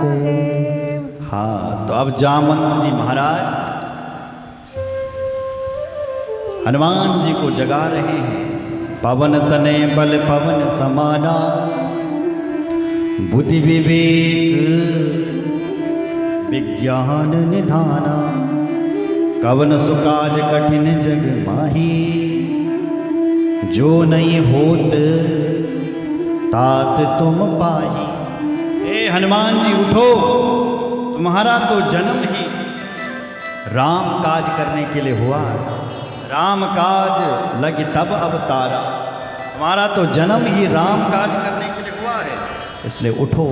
हाँ, तो अब जामवंत जी महाराज हनुमान जी को जगा रहे हैं। पवन तने बल पवन समाना, बुद्धि विवेक विज्ञान निधाना, कवन सुकाज कठिन जग माही, जो नहीं होत तात तुम पाही। ए हनुमान जी उठो, तुम्हारा तो जन्म ही राम काज करने के लिए हुआ है। राम काज लगी तब अवतारा, तुम्हारा तो जन्म ही राम काज करने के लिए हुआ है, इसलिए उठो।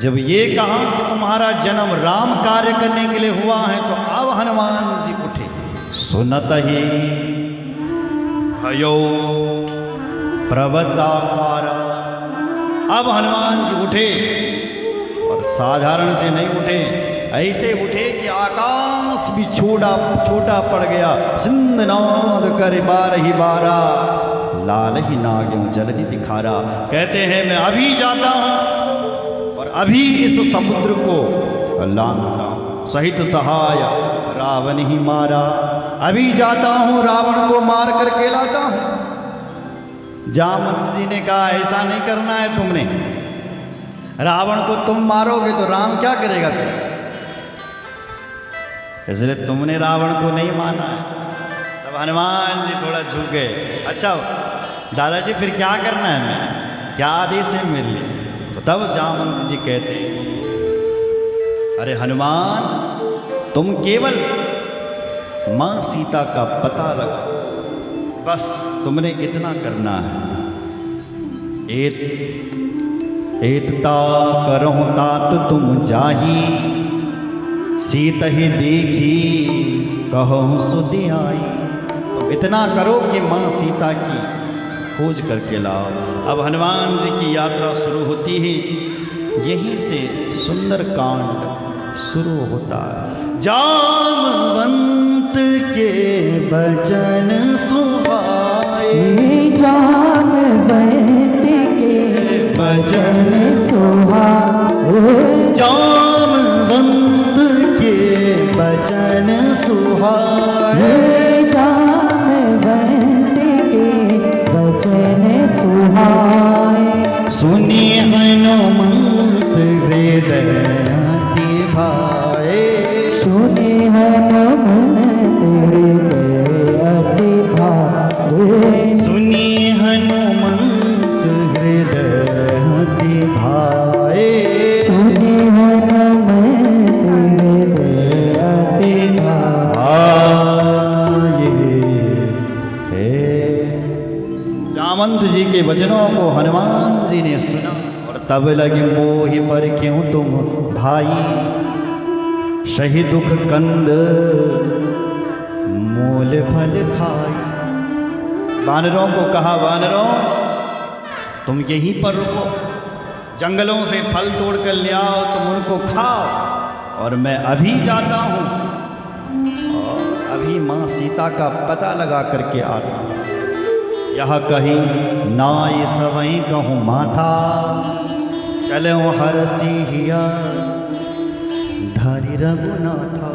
जब ये कहा कि तुम्हारा जन्म राम कार्य करने के लिए हुआ है, तो अब हनुमान जी उठे। सुनत ही भयो प्रबदाकारा, अब हनुमान जी उठे और साधारण से नहीं उठे, ऐसे उठे कि आकाश भी छोटा पड़ गया। सिंधनाद कर बार ही बारा, लाल ही नाग्यों जलनी दिखारा। कहते हैं मैं अभी जाता हूं और अभी इस समुद्र को लांघता हूं, सहित सहाय रावण ही मारा। अभी जाता हूं, रावण को मार करके लाता हूं। जामवंत जी ने कहा ऐसा नहीं करना है तुमने, रावण को तुम मारोगे तो राम क्या करेगा फिर, इसलिए तुमने रावण को नहीं माना है। तब हनुमान जी थोड़ा झुक गए। अच्छा दादाजी फिर क्या करना है, मैं क्या आदेश है मेरे लिए? तो तब जामवंत जी कहते अरे हनुमान, तुम केवल मां सीता का पता लगा, बस तुमने इतना करना है। एतता करहु तात तुम जाही, सीत ही देखी कहूँ सुधि आई। तो इतना करो कि माँ सीता की खोज करके लाओ। अब हनुमान जी की यात्रा शुरू होती है, यहीं से सुंदर कांड शुरू होता है। जामवंत के बचन सुहाए, जामवंत के बचन सुहाए, जामवंत के बचन सुहाए, जामवंत के बचन सुहाए। सुनी हनुमंत हृदय अति भाए, सुने हनुमंत हृदय अति भाए, सुनी हनुमंत हृदय अति भाए, सुने हनुमंत हृदय अति भाए। जामवंत जी के वचनों को हनुमान जी ने सुना और तब लगे मोहि पर क्यों तुम भाई, सही दुख कंद मूल फल खाई। वानरों को कहा वानरों तुम यहीं पर रुको, जंगलों से फल तोड़ कर ले आओ, तुम उनको खाओ और मैं अभी जाता हूँ और अभी माँ सीता का पता लगा करके आता हूँ। यह कहीं नाई सवई कहूँ माथा, चले हर सिहिया धरी रघुनाथा।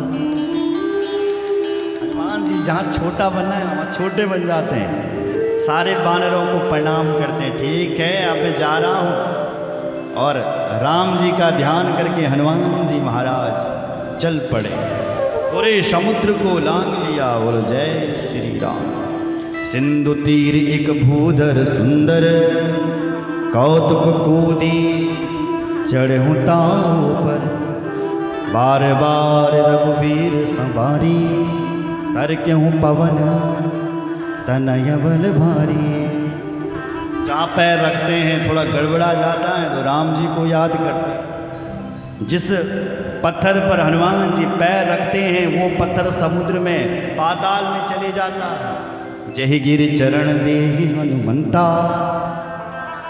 हनुमान जी जहाँ छोटा बनना है वहाँ छोटे बन जाते हैं, सारे वानरों को प्रणाम करते हैं। ठीक है अब मैं जा रहा हूँ, और राम जी का ध्यान करके हनुमान जी महाराज चल पड़े। पूरे समुद्र को लांघ लिया। बोलो जय श्री राम। सिंधु तीर एक भूधर सुंदर, कौतुक कूदी चढ़ूँ ताऊ पर, बार बार रघुवीर संवारी, तर क्यों पवन तनय बल भारी। जहाँ पैर रखते हैं थोड़ा गड़बड़ा जाता है तो राम जी को याद करते हैं। जिस पत्थर पर हनुमान जी पैर रखते हैं वो पत्थर समुद्र में पाताल में चले जाता है। जय गिरि चरण देहि हनुमंता,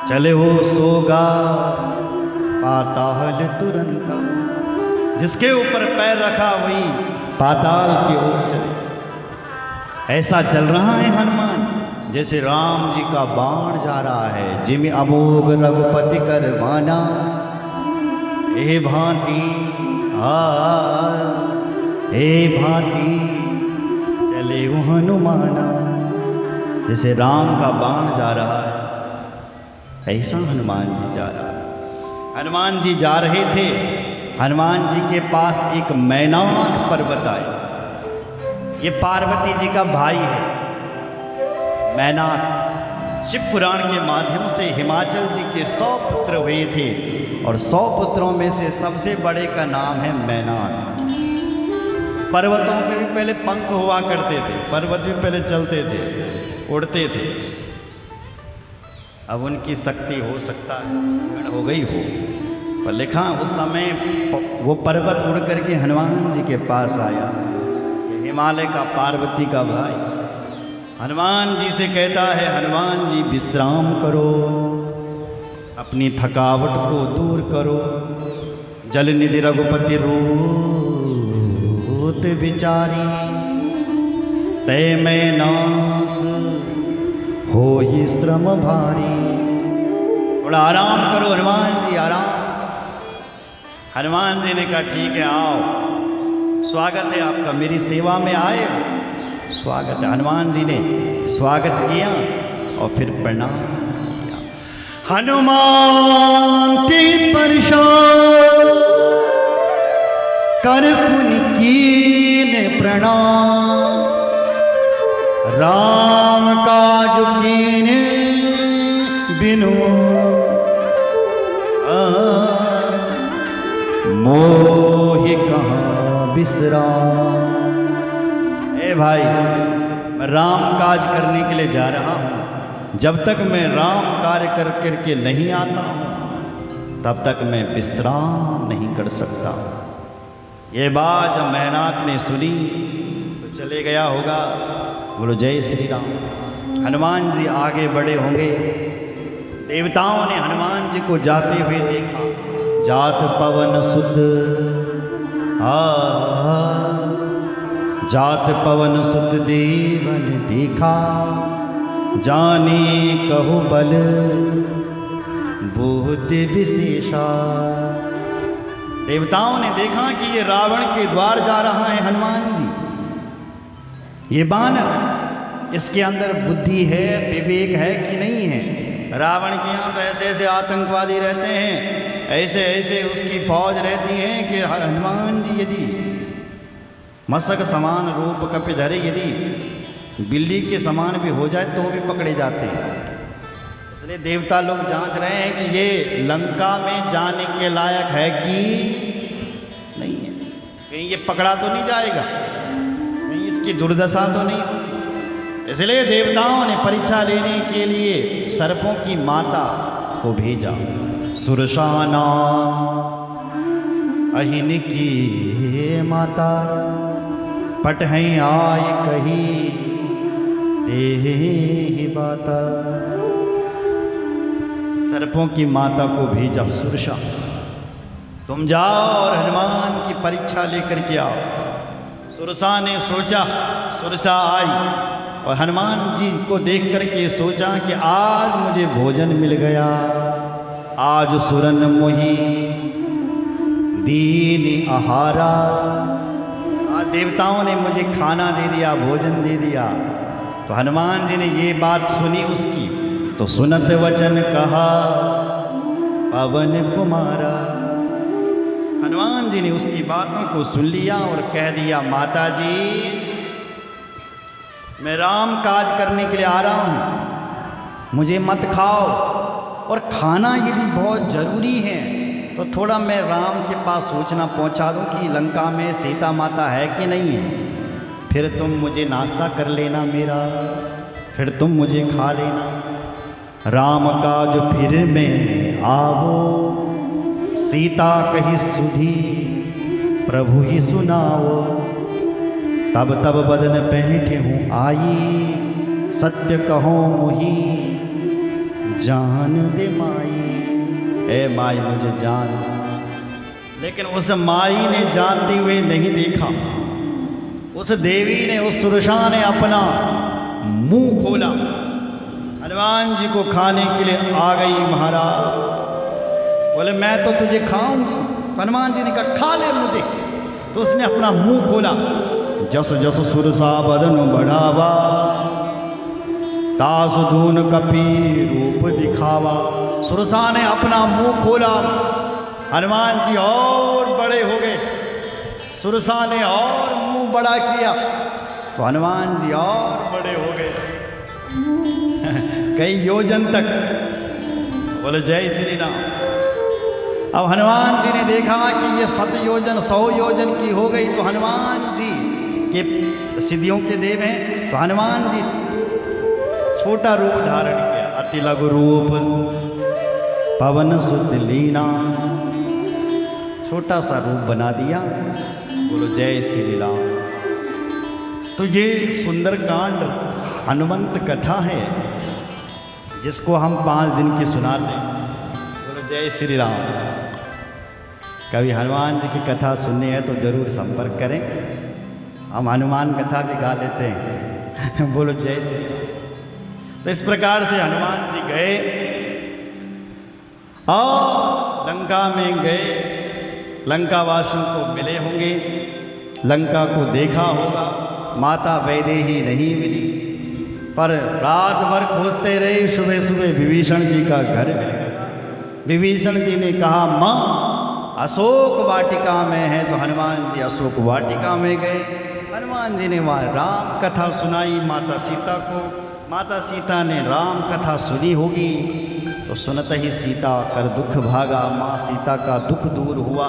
चले हो सोगा पाताल तुरंता। जिसके ऊपर पैर रखा वही पाताल की ओर चले। ऐसा चल रहा है हनुमान जैसे राम जी का बाण जा रहा है। जिमि अमोघ रघुपति करवाना, ए भांति ए भांति चले वो हनुमाना। जैसे राम का बाण जा रहा है ऐसा हनुमान जी जा रहा है। हनुमान जी जा रहे थे, हनुमान जी के पास एक मैनाक पर्वत आए। ये पार्वती जी का भाई है मैनाक। शिव पुराण के माध्यम से हिमाचल जी के 100 पुत्र हुए थे और 100 पुत्रों में से सबसे बड़े का नाम है मैनाक। पर्वतों पे भी पहले पंख हुआ करते थे, पर्वत भी पहले चलते थे, उड़ते थे। अब उनकी शक्ति हो सकता है हो गई हो, पर लिखा उस समय वो पर्वत उड़ करके हनुमान जी के पास आया। हिमालय का पार्वती का भाई हनुमान जी से कहता है, हनुमान जी विश्राम करो, अपनी थकावट को दूर करो। जल निधि रघुपति रोत बिचारी, तय मैं नाक हो ही श्रम भारी। थोड़ा आराम करो हनुमान जी, आराम। हनुमान जी ने कहा ठीक है आओ, स्वागत है आपका, मेरी सेवा में आए हो, स्वागत है। हनुमान जी ने स्वागत किया और फिर प्रणाम किया। हनुमान ते परेशान कर पुनि कीने प्रणाम, राम काज कीने बिनु मोहि कहाँ विश्राम। ए भाई, मैं राम काज करने के लिए जा रहा हूँ, जब तक मैं राम कार्य कर करके नहीं आता हूँ तब तक मैं विश्राम नहीं कर सकता। ये बात जब मैनाक ने सुनी तो चले गया होगा। बोलो जय श्री राम। हनुमान जी आगे बढ़े होंगे, देवताओं ने हनुमान जी को जाते हुए देखा। जात पवन सुत जात पवन सुत देवन देखा, जाने कहु बल बुद्धि विशेषा। देवताओं ने देखा कि ये रावण के द्वार जा रहा है हनुमान जी, ये बानर, इसके अंदर बुद्धि है, विवेक है कि नहीं है। रावण के यहाँ तो ऐसे ऐसे आतंकवादी रहते हैं, ऐसे ऐसे उसकी फौज रहती है कि हनुमान जी यदि मशक समान रूप कपिधरे, यदि बिल्ली के समान भी हो जाए तो भी पकड़े जाते हैं। इसलिए देवता लोग जांच रहे हैं कि ये लंका में जाने के लायक है कि नहीं है, कहीं ये पकड़ा तो नहीं जाएगा, कहीं इसकी दुर्दशा तो नहीं। इसलिए देवताओं ने परीक्षा लेने के लिए सर्पों की माता को भेजा। सुरसाना अहिन की माता, पट हैं आय कही ते ही बाता। सर्पों की माता को भेजा सुरसा, तुम जाओ और हनुमान की परीक्षा लेकर के आओ। सुरसा ने सोचा, सुरसा आई और हनुमान जी को देख करके सोचा कि आज मुझे भोजन मिल गया, आज सुरन मोही दीन आहारा। आज देवताओं ने मुझे खाना दे दिया, भोजन दे दिया। तो हनुमान जी ने ये बात सुनी उसकी, तो सुनत वचन कहा पवन कुमारा। हनुमान जी ने उसकी बातों को सुन लिया और कह दिया, माता जी मैं राम काज करने के लिए आ रहा हूँ, मुझे मत खाओ, और खाना यदि बहुत ज़रूरी है तो थोड़ा मैं राम के पास सूचना पहुँचा दूँ कि लंका में सीता माता है कि नहीं है, फिर तुम मुझे नाश्ता कर लेना मेरा, फिर तुम मुझे खा लेना। राम काज फिर में आवो, सीता कही सुधी प्रभु ही सुनाओ। तब तब बदन पहटे हूँ आई, सत्य कहो मुही जान दे माई। ए माई मुझे जान। लेकिन उस माई ने जानते हुए नहीं देखा, उस देवी ने, उस सुरसा ने अपना मुंह खोला, हनुमान जी को खाने के लिए आ गई। महाराज बोले मैं तो तुझे खाऊंगी, तो हनुमान जी ने कहा खा ले मुझे। तो उसने अपना मुंह खोला, जस जस सुरसा बदन बढ़ावा, तासु दून कपि रूप दिखावा। सुरसा ने अपना मुंह खोला, हनुमान जी और बड़े हो गए। सुरसा ने और मुंह बड़ा किया तो हनुमान जी और बड़े हो गए कई योजन तक। बोले जय श्री राम। अब हनुमान जी ने देखा कि ये 7 योजन 100 योजन की हो गई, तो हनुमान जी के सिद्धियों के देव हैं, तो हनुमान जी छोटा रूप धारण किया, अति लघु रूप पवन सुत लीना, छोटा सा रूप बना दिया। बोलो जय श्री राम। तो ये सुंदरकांड हनुमंत कथा है जिसको हम 5 दिन की सुनाते हैं। बोलो जय श्री राम। कभी हनुमान जी की कथा सुननी है तो जरूर संपर्क करें, हम हनुमान कथा भी गा लेते हैं बोलो जय श्री राम। तो इस प्रकार से हनुमान जी गए और लंका में गए, लंका वासियों को मिले होंगे, लंका को देखा होगा, माता वैदेही नहीं मिली, पर रात भर खोजते रहे। सुबह सुबह विभीषण जी का घर मिल गया। विभीषण जी ने कहा माँ अशोक वाटिका में है, तो हनुमान जी अशोक वाटिका में गए। हनुमान जी ने वहाँ राम कथा सुनाई माता सीता को। माता सीता ने राम कथा सुनी होगी, तो सुनते ही सीता कर दुख भागा, माँ सीता का दुख दूर हुआ।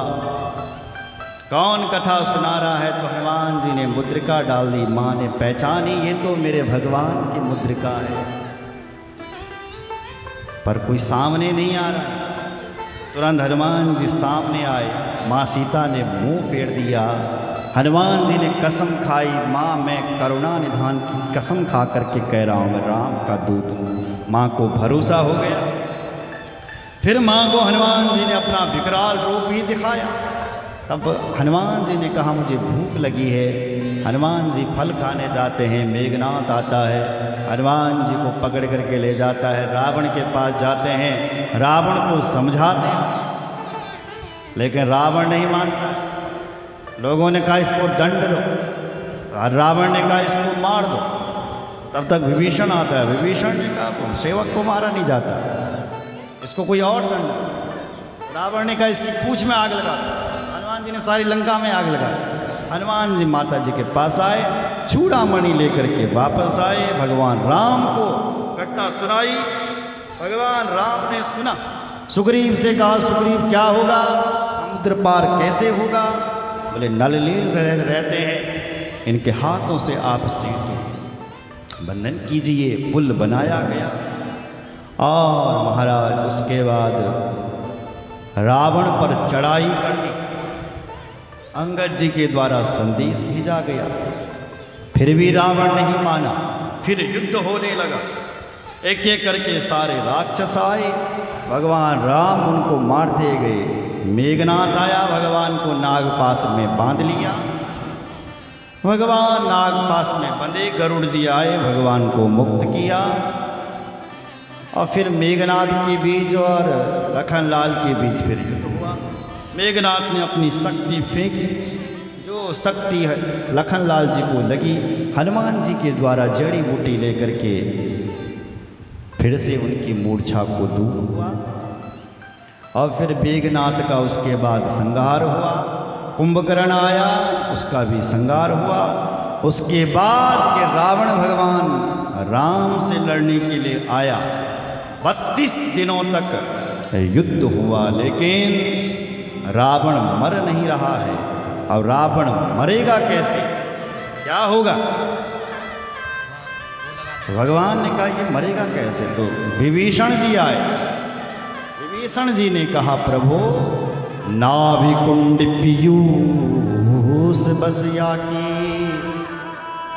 कौन कथा सुना रहा है, तो हनुमान जी ने मुद्रिका डाल दी। माँ ने पहचानी ये तो मेरे भगवान की मुद्रिका है, पर कोई सामने नहीं आ रहा। तुरंत हनुमान जी सामने आए, माँ सीता ने मुंह फेर दिया। हनुमान जी ने कसम खाई, माँ मैं करुणा निधान की कसम खा करके कह रहा हूँ मैं राम का दूत हूँ। माँ को भरोसा हो गया। फिर माँ को हनुमान जी ने अपना विकराल रूप ही दिखाया। तब हनुमान जी ने कहा मुझे भूख लगी है। हनुमान जी फल खाने जाते हैं, मेघनाथ आता है, हनुमान जी को पकड़ करके ले जाता है, रावण के पास जाते हैं, रावण को समझाते हैं, लेकिन रावण नहीं मानता। लोगों ने कहा इसको दंड दो, और रावण ने कहा इसको मार दो। तब तक विभीषण आता है। विभीषण ने कहा सेवक को मारा नहीं जाता, इसको कोई और दंड दो। रावण ने कहा इसकी पूंछ में आग लगा दो। हनुमान जी ने सारी लंका में आग लगाई। हनुमान जी माता जी के पास आए, चूड़ामणि लेकर के वापस आए, भगवान राम को घटना सुनाई। भगवान राम ने सुना, सुग्रीव से कहा सुग्रीव क्या होगा, समुद्र पार कैसे होगा। बोले नल नील रहते हैं, इनके हाथों से आप सेतु बंधन कीजिए। पुल बनाया गया और महाराज उसके बाद रावण पर चढ़ाई कर दी। अंगद जी के द्वारा संदेश भेजा गया, फिर भी रावण नहीं माना। फिर युद्ध होने लगा, एक एक करके सारे राक्षस आए, भगवान राम उनको मारते गए। मेघनाथ आया, भगवान को नागपाश में बांध लिया। भगवान नागपाश में बंधे, गरुड़ जी आए, भगवान को मुक्त किया। और फिर मेघनाथ के बीच और लखनलाल के बीच फिर युद्ध हुआ। मेघनाथ ने अपनी शक्ति फेंकी, जो शक्ति लखनलाल जी को लगी, हनुमान जी के द्वारा जड़ी बूटी लेकर के फिर से उनकी मूर्छा को दूर हुआ। और फिर मेघनाथ का उसके बाद संहार हुआ। कुंभकर्ण आया, उसका भी संहार हुआ। उसके बाद ये रावण भगवान राम से लड़ने के लिए आया। 32 दिनों तक युद्ध हुआ, लेकिन रावण मर नहीं रहा है। अब रावण मरेगा कैसे, क्या होगा? भगवान ने कहा ये मरेगा कैसे? तो विभीषण जी आए। विभीषण जी ने कहा प्रभु नाभि कुंड पीयूष बसिया की,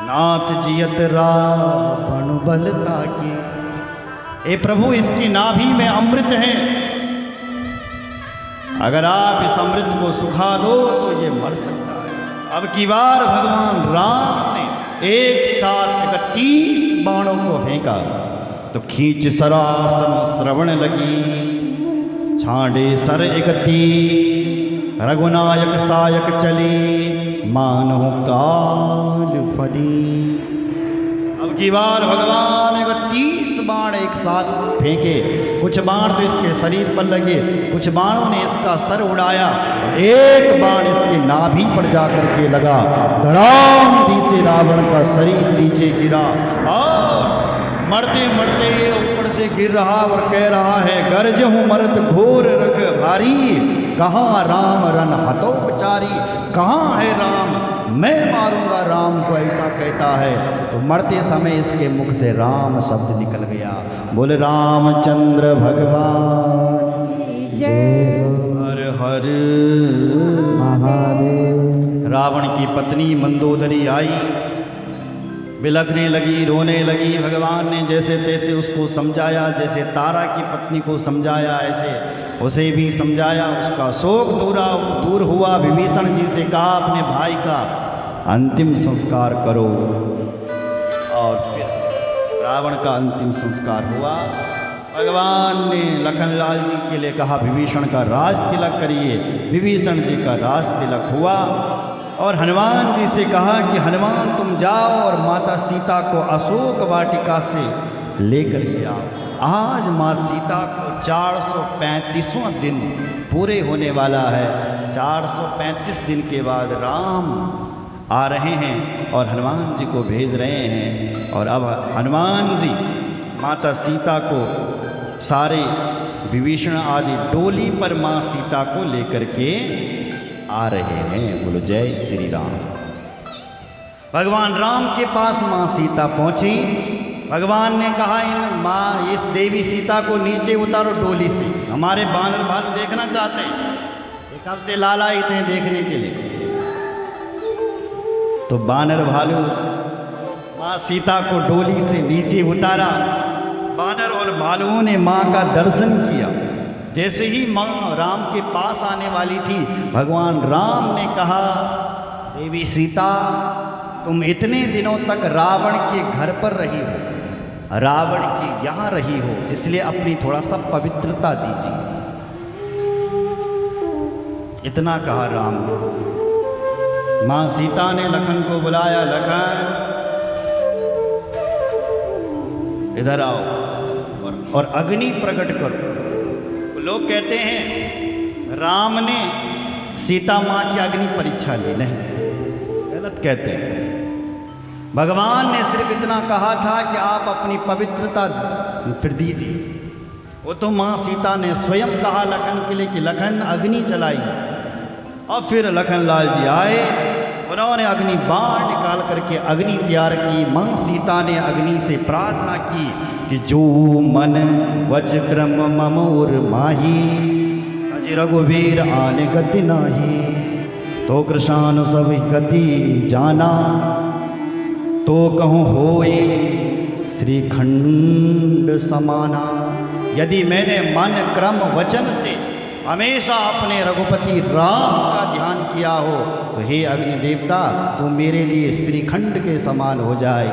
नाथ जियत रावण बलता की। ए प्रभु इसकी नाभि में अमृत है, अगर आप इस अमृत को सुखा दो तो ये मर सकता है। अब की बार भगवान राम ने एक साथ 31 बाणों को फेंका, तो खींच सरासन श्रवण लगी, छांडे सर 31 रघुनायक सायक चली, मानो काल फली। अब की बार भगवान 30 बाण एक साथ फेंके। कुछ बाण तो इसके शरीर पर लगे, कुछ बाणों ने इसका सर उड़ाया, और एक बाण इसके नाभि पर जाकर के लगा। धड़ाम से रावण का शरीर नीचे गिरा, और मरते मरते ये ऊपर से गिर रहा और कह रहा है, गर्ज हूँ मरत घोर रख भारी, कहाँ राम रन हतोपचारी। कहाँ है राम, मैं मारूंगा राम को, ऐसा कहता है। तो मरते समय इसके मुख से राम शब्द निकल गया। बोले रामचंद्र भगवान जय हर हर महादेव। रावण की पत्नी मंदोदरी आई, बिलखने लगी, रोने लगी। भगवान ने जैसे तैसे उसको समझाया, जैसे तारा की पत्नी को समझाया ऐसे उसे भी समझाया। उसका शोक दूर हुआ। विभीषण जी से कहा, अपने भाई का अंतिम संस्कार करो। और फिर रावण का अंतिम संस्कार हुआ। भगवान ने लखनलाल जी के लिए कहा, विभीषण का राज तिलक करिए। विभीषण जी का राज तिलक हुआ। और हनुमान जी से कहा कि हनुमान तुम जाओ और माता सीता को अशोक वाटिका से लेकर के आओ। आज माँ सीता को 435वां दिन पूरे होने वाला है। 435 दिन के बाद राम आ रहे हैं और हनुमान जी को भेज रहे हैं। और अब हनुमान जी माता सीता को सारे विभीषण आदि डोली पर माँ सीता को लेकर के आ रहे हैं। बोलो जय श्री राम। भगवान राम के पास माँ सीता पहुंची। भगवान ने कहा, इन माँ इस देवी सीता को नीचे उतारो डोली से, हमारे बानर भालू देखना चाहते हैं, ये कब से लालायित हैं देखने के लिए। तो बानर भालू माँ सीता को डोली से नीचे उतारा। बानर और भालुओं ने माँ का दर्शन किया। जैसे ही माँ राम के पास आने वाली थी, भगवान राम ने कहा, देवी सीता तुम इतने दिनों तक रावण के घर पर रही हो, रावण के यहाँ रही हो, इसलिए अपनी थोड़ा सा पवित्रता दीजिए। इतना कहा राम ने। माँ सीता ने लखन को बुलाया, लखन इधर आओ और अग्नि प्रकट करो। लोग कहते हैं राम ने सीता माँ की अग्नि परीक्षा ली, नहीं, गलत कहते हैं। भगवान ने सिर्फ इतना कहा था कि आप अपनी पवित्रता फिर दीजिए। वो तो माँ सीता ने स्वयं कहा लखन के लिए कि लखन अग्नि जलाई। और फिर लखनलाल जी आए, उन्होंने अग्नि बाण निकाल करके अग्नि तैयार की। माँ सीता ने अग्नि से प्रार्थना की कि जो मन वच क्रम ममोर माही, अज रघुवीर आने गति नाही, तो कृषानु सब गति जाना, तो कहूँ होए श्रीखंड समाना। यदि मैंने मन क्रम वचन से हमेशा अपने रघुपति राम का ध्यान किया हो, तो हे अग्नि देवता तुम मेरे लिए श्रीखंड के समान हो जाए।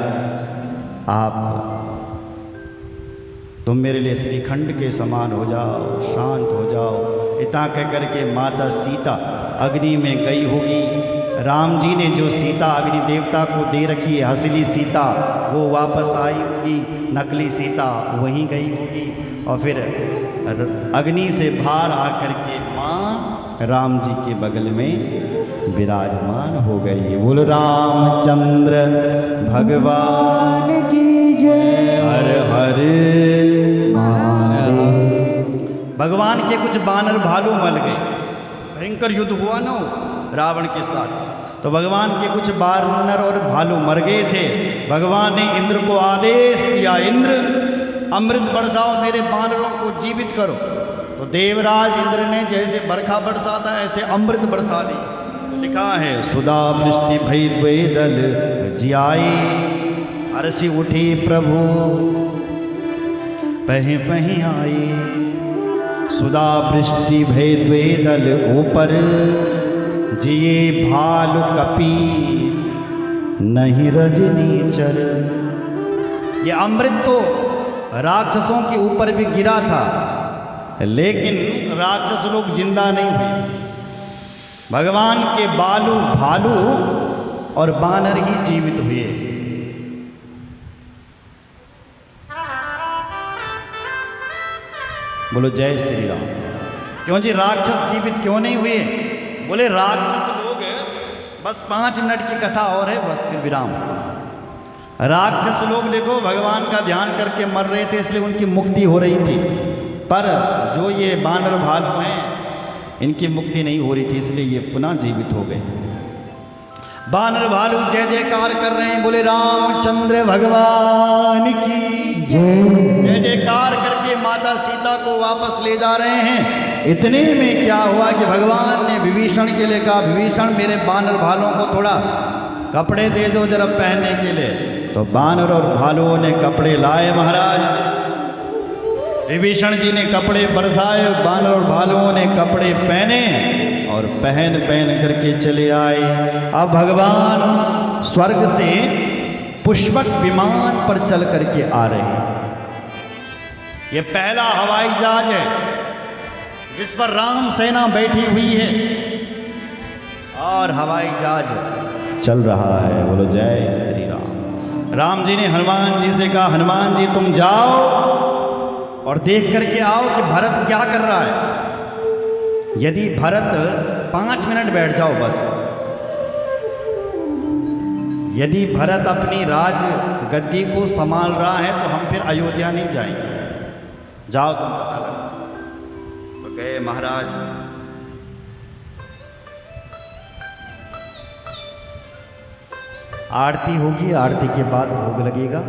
तुम मेरे लिए श्रीखंड के समान हो जाओ, शांत हो जाओ। इतना कह करके माता सीता अग्नि में गई होगी। राम जी ने जो सीता अग्नि देवता को दे रखी है, हसली सीता, वो वापस आई होगी, नकली सीता वहीं गई होगी। और फिर अग्नि से बाहर आकर के माँ राम जी के बगल में विराजमान हो गई। बोलो रामचंद्र भगवान की जय। हर हर महादेव। भगवान के कुछ बानर भालू मर गए। भयंकर युद्ध हुआ ना रावण के साथ, तो भगवान के कुछ बानर और भालू मर गए थे। भगवान ने इंद्र को आदेश दिया, इंद्र अमृत बरसाओ, मेरे बानरों को जीवित करो। तो देवराज इंद्र ने जैसे बरखा बरसाता ऐसे अमृत बरसा दी। तो लिखा है, सुधा वृष्टि भई द्वेदल जियाई, हर्षि उठी प्रभु पहे पहे आई। सुधा वृष्टि भय द्वेदल ऊपर, जिये भालु कपी नहीं रजनी चर। ये अमृत तो राक्षसों के ऊपर भी गिरा था, लेकिन राक्षस लोग जिंदा नहीं हुए। भगवान के बालू भालू और बानर ही जीवित हुए। बोलो जय श्री राम। क्यों जी राक्षस जीवित क्यों नहीं हुए? बोले राक्षस लोग, बस 5 मिनट की कथा और है, बस फिर विराम। राक्षस लोग देखो भगवान का ध्यान करके मर रहे थे, इसलिए उनकी मुक्ति हो रही थी। पर जो ये बानर भालू हैं, इनकी मुक्ति नहीं हो रही थी, इसलिए ये पुनः जीवित हो गए। बानर भालू जय जयकार कर रहे हैं, बोले रामचंद्र भगवान की जय जयकार करके माता सीता को वापस ले जा रहे हैं। इतने में क्या हुआ कि भगवान ने विभीषण के लिए कहा, विभीषण मेरे बानर भालुओं को थोड़ा कपड़े दे दो जरा पहनने के लिए। तो बानर और भालुओं ने कपड़े लाए महाराज। विभीषण जी ने कपड़े बरसाए, बानर और भालुओं ने कपड़े पहने और पहन करके चले आए। अब भगवान स्वर्ग से पुष्पक विमान पर चल करके आ रहे हैं। ये पहला हवाई जहाज है जिस पर राम सेना बैठी हुई है और हवाई जहाज चल रहा है। बोलो जय श्री राम। राम जी ने हनुमान जी से कहा, हनुमान जी तुम जाओ और देख करके आओ कि भरत क्या कर रहा है। यदि भरत 5 मिनट बैठ जाओ बस, यदि भरत अपनी राज गद्दी को संभाल रहा है तो हम फिर अयोध्या नहीं जाएंगे। जाओ तुम पता लगा। तो गए महाराज। आरती होगी, आरती के बाद भोग लगेगा।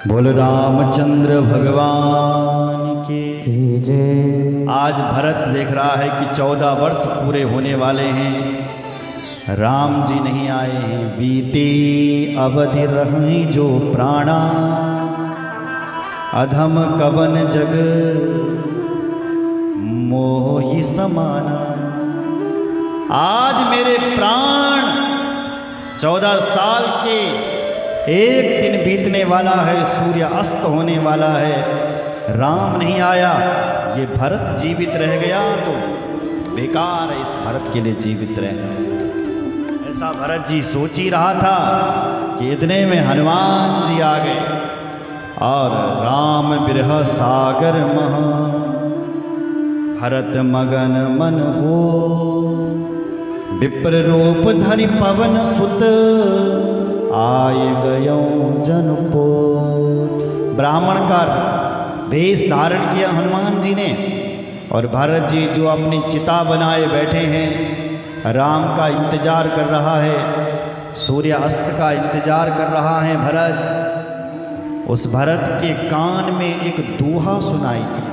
बोल रामचंद्र भगवान की जय। आज भरत देख रहा है कि 14 वर्ष पूरे होने वाले हैं, राम जी नहीं आए हैं। बीते अवधि रही जो प्राणा, अधम कवन जग मोहि समाना। आज मेरे प्राण 14 साल के एक दिन बीतने वाला है, सूर्य अस्त होने वाला है, राम नहीं आया। ये भरत जीवित रह गया तो बेकार है इस भरत के लिए जीवित रहना। ऐसा भरत जी सोच ही रहा था कि इतने में हनुमान जी आ गए और राम बिरह सागर महा, भरत मगन मन हो, विप्र रूप धरि पवन सुत, आय गयो जनपो। ब्राह्मण का वेश धारण किया हनुमान जी ने और भरत जी जो अपनी चिता बनाए बैठे हैं, राम का इंतजार कर रहा है, सूर्य अस्त का इंतजार कर रहा है भरत। उस भरत के कान में एक दोहा सुनाई दी।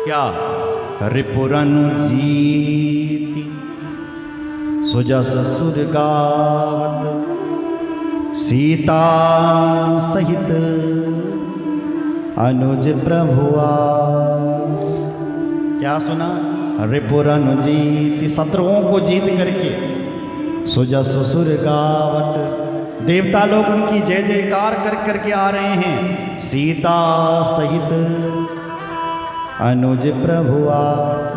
क्या? रिपुरनुजीति सुजस सुर गावत, सीता सहित अनुज प्रभुआ। क्या सुना? रिपुरनुजीति, शत्रुओं को जीत करके सुजस सुर गावत, देवता लोग उनकी जय जयकार कर करके आ रहे हैं। सीता सहित अनुज प्रभुआवत।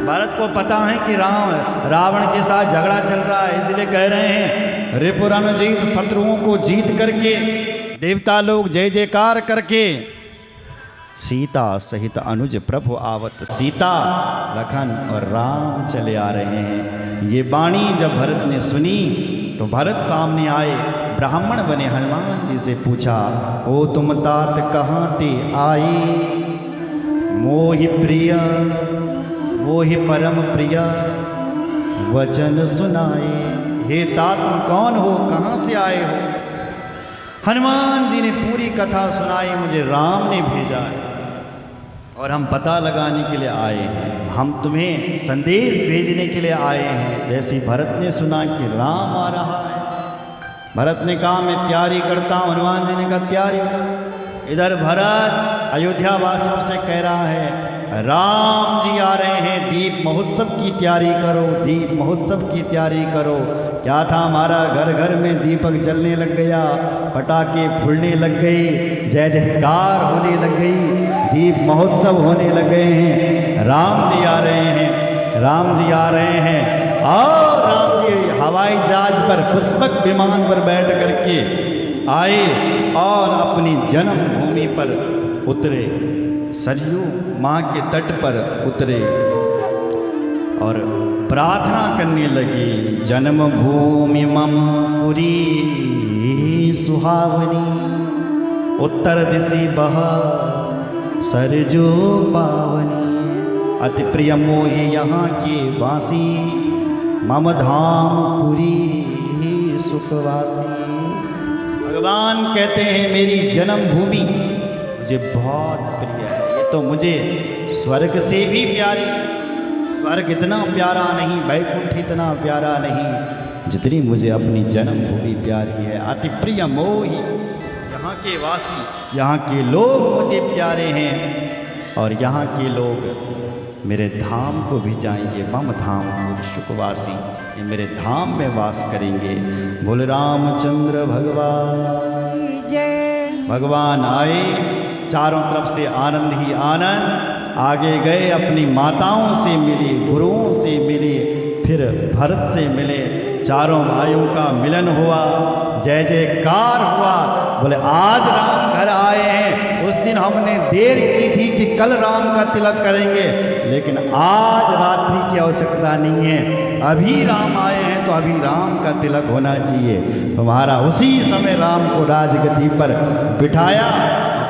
भारत को पता है कि रावण के साथ झगड़ा चल रहा है, इसलिए कह रहे हैं रिपुरनुजीत, शत्रुओं को जीत करके देवता लोग जय जयकार करके सीता सहित अनुज प्रभु आवत। सीता, लखन और राम चले आ रहे हैं। ये वाणी जब भरत ने सुनी तो भरत सामने आए, ब्राह्मण बने, हनुमान जी से पूछा, ओ तुम तात कहाँ ते आए, मोहि प्रिय मोहि परम प्रिय वचन सुनाए। हे तात तुम कौन हो, कहाँ से आए हो? हनुमान जी ने पूरी कथा सुनाई, मुझे राम ने भेजा है और हम पता लगाने के लिए आए हैं, हम तुम्हें संदेश भेजने के लिए आए हैं। जैसे भरत ने सुना कि राम आ रहा है, भरत ने कहा मैं तैयारी करता हूँ, हनुमान जी ने कहा तैयारी। इधर भरत अयोध्या वासियों से कह रहा है, राम जी आ रहे हैं, दीप महोत्सव की तैयारी करो, दीप महोत्सव की तैयारी करो। क्या था, हमारा घर घर में दीपक जलने लग गया, पटाखे फूटने लग गई, जय जयकार होने लग गई, दीप महोत्सव होने लग गए हैं। राम जी आ रहे हैं, राम जी आ रहे हैं। और राम जी हवाई जहाज पर, पुष्पक विमान पर बैठ करके आए और अपनी जन्मभूमि पर उतरे, सरयू माँ के तट पर उतरे और प्रार्थना करने लगी। जन्मभूमि मम पुरी सुहावनी, उत्तर दिशि बहा सरजू पावनी, अति प्रिय मोहि यहाँ के वासी, मम धाम पुरी सुखवासी। भगवान कहते हैं मेरी जन्मभूमि मुझे बहुत प्रिय है, ये तो मुझे स्वर्ग से भी प्यारी। स्वर्ग इतना प्यारा नहीं, वैकुंठ इतना प्यारा नहीं जितनी मुझे अपनी जन्मभूमि प्यारी है। अति प्रिय मोहि यहाँ के वासी, यहाँ के लोग मुझे प्यारे हैं और यहाँ के लोग मेरे धाम को भी जाएंगे। मम धाम सुखवासी, ये मेरे धाम में वास करेंगे। बोल रामचंद्र भगवान जय। भगवान आए, चारों तरफ से आनंद ही आनंद। आगे गए, अपनी माताओं से मिले, गुरुओं से मिले, फिर भरत से मिले, चारों भाइयों का मिलन हुआ, जय जयकार हुआ। बोले आज राम घर आए हैं। उस दिन हमने देर की थी कि कल राम का तिलक करेंगे, लेकिन आज रात्रि की आवश्यकता नहीं है, अभी राम आए हैं तो अभी राम का तिलक होना चाहिए। तुम्हारा उसी समय राम को राजगद्दी पर बिठाया,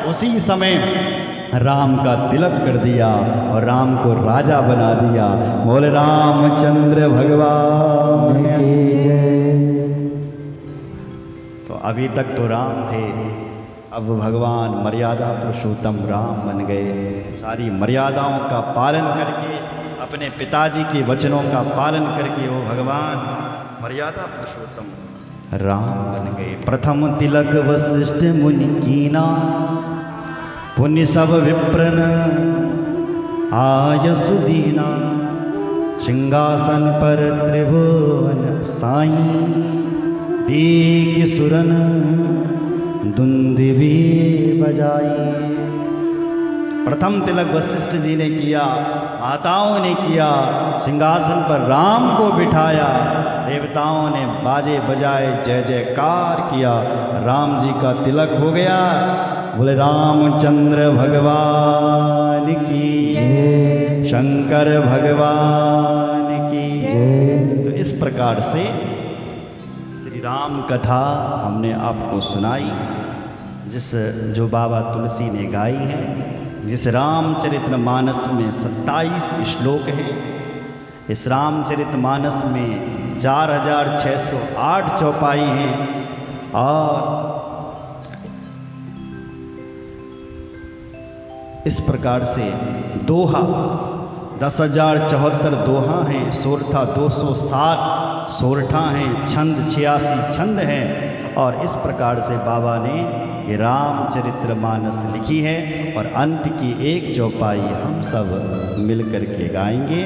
उसी समय राम का तिलक कर दिया और राम को राजा बना दिया। बोले रामचंद्र भगवान की जय। तो अभी तक तो राम थे, अब भगवान मर्यादा पुरुषोत्तम राम बन गए। सारी मर्यादाओं का पालन करके, अपने पिताजी के वचनों का पालन करके वो भगवान मर्यादा पुरुषोत्तम राम बन गए। प्रथम तिलक वशिष्ठ मुनि कीना, पुण्य सब विप्रन आय सुदीना, सिंहासन पर त्रिभुवन साई, दीक सुरन दुंदिवी बजाई। प्रथम तिलक वशिष्ठ जी ने किया, माताओं ने किया, सिंहासन पर राम को बिठाया, देवताओं ने बाजे बजाए, जय जयकार किया, राम जी का तिलक हो गया। बोले रामचंद्र भगवान की जय, शंकर भगवान की जय। तो इस प्रकार से श्री राम कथा हमने आपको सुनाई, जो बाबा तुलसी ने गाई है, जिस रामचरितमानस में 27 श्लोक हैं। इस रामचरितमानस में 4608 चौपाई हैं और इस प्रकार से दोहा 10,074 दोहा हैं, सोरठा 207 सोरठा हैं, छंद 86 छंद हैं। और इस प्रकार से बाबा ने ये रामचरितमानस लिखी है और अंत की एक चौपाई हम सब मिल कर के गाएंगे।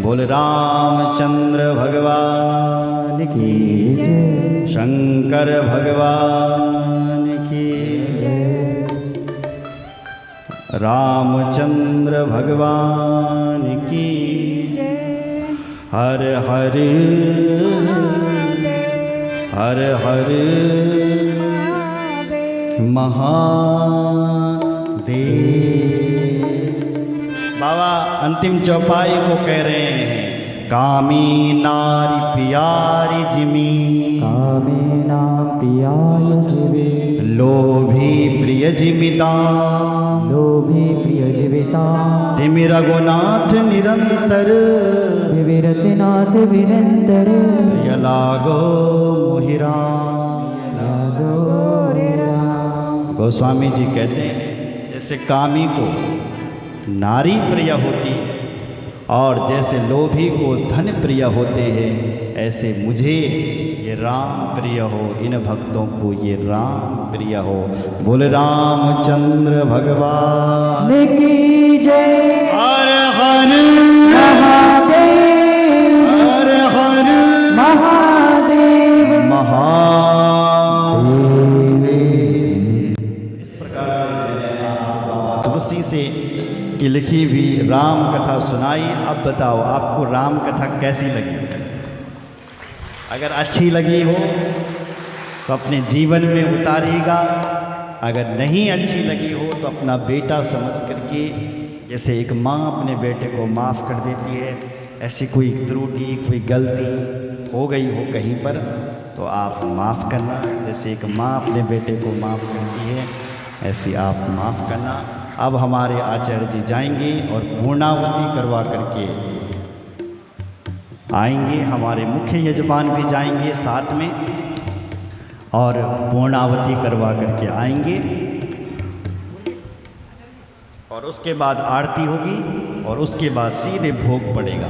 बोल रामचंद्र भगवान की जय, शंकर भगवान की जय, रामचंद्र भगवान की जय। हर हर हर हर महादेव। बाबा अंतिम चौपाई को कह रहे हैं, कामी नारी प्यारी जिमी, कामे नाम प्रियाय जीवे, लोभी प्रिय जिमिता, लोभी प्रिय जीविता, तिमि रघुनाथ निरंतर, विरतनाथ विरंतर, यलागो मोहिरा। गोस्वामी जी कहते हैं जैसे कामी को नारी प्रिय होती है और जैसे लोभी को धन प्रिय होते हैं, ऐसे मुझे ये राम प्रिय हो, इन भक्तों को ये राम प्रिय हो। बोल रामचंद्र भगवान की जय। हर हर महादेव हर हर महादेव इस प्रकार तुलसी से की लिखी हुई राम कथा सुनाई। अब बताओ आपको राम कथा कैसी लगी? अगर अच्छी लगी हो तो अपने जीवन में उतारिएगा, अगर नहीं अच्छी लगी हो तो अपना बेटा समझ करके, जैसे एक माँ अपने बेटे को माफ़ कर देती है, ऐसी कोई त्रुटि कोई गलती हो गई हो कहीं पर तो आप माफ़ करना। जैसे एक माँ अपने बेटे को माफ़ करती है ऐसी आप माफ़ करना। अब हमारे आचार्य जी जाएंगे और पूर्णावती करवा करके आएंगे। हमारे मुख्य यजमान भी जाएंगे साथ में और पूर्णावती करवा करके आएंगे और उसके बाद आरती होगी और उसके बाद सीधे भोग पड़ेगा।